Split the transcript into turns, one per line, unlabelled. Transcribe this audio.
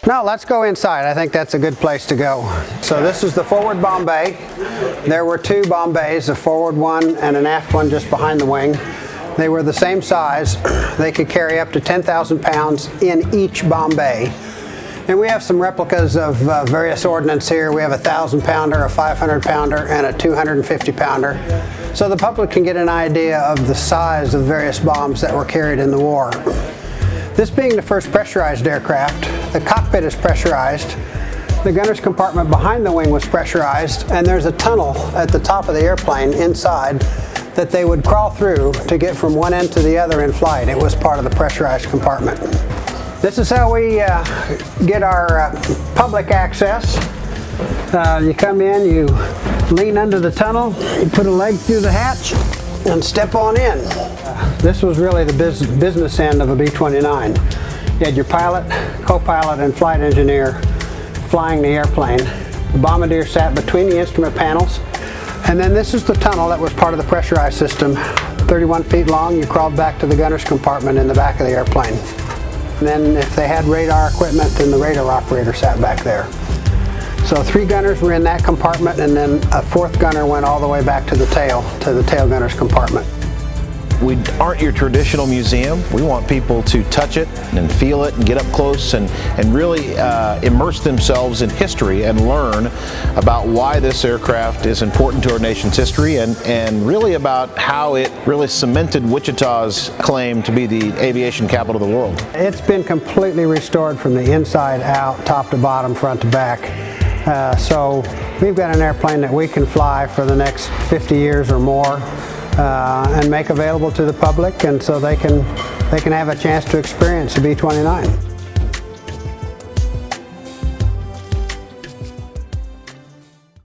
No, let's go inside. I think that's a good place to go. So this is the forward bomb bay. There were two bomb bays, a forward one and an aft one just behind the wing. They were the same size. They could carry up to 10,000 pounds in each bomb bay. And we have some replicas of various ordnance here. We have a 1,000-pounder, a 500-pounder, and a 250-pounder. So the public can get an idea of the size of various bombs that were carried in the war. This being the first pressurized aircraft, the cockpit is pressurized. The gunner's compartment behind the wing was pressurized, and there's a tunnel at the top of the airplane inside that they would crawl through to get from one end to the other in flight. It was part of the pressurized compartment. This is how we get our public access. You come in, you lean under the tunnel, you put a leg through the hatch, and step on in. This was really the business end of a B-29. You had your pilot, co-pilot, and flight engineer flying the airplane. The bombardier sat between the instrument panels, and then this is the tunnel that was part of the pressurized system. 31 feet long, you crawled back to the gunner's compartment in the back of the airplane. And then if they had radar equipment, then the radar operator sat back there. So 3 gunners were in that compartment, and then a 4th gunner went all the way back to the tail gunner's compartment.
We aren't your traditional museum. We want people to touch it and feel it and get up close and really immerse themselves in history and learn about why this aircraft is important to our nation's history and really about how it really cemented Wichita's claim to be the aviation capital of the world.
It's been completely restored from the inside out, top to bottom, front to back. So we've got an airplane that we can fly for the next 50 years or more. And make available to the public, and so they can have a chance to experience the B-29.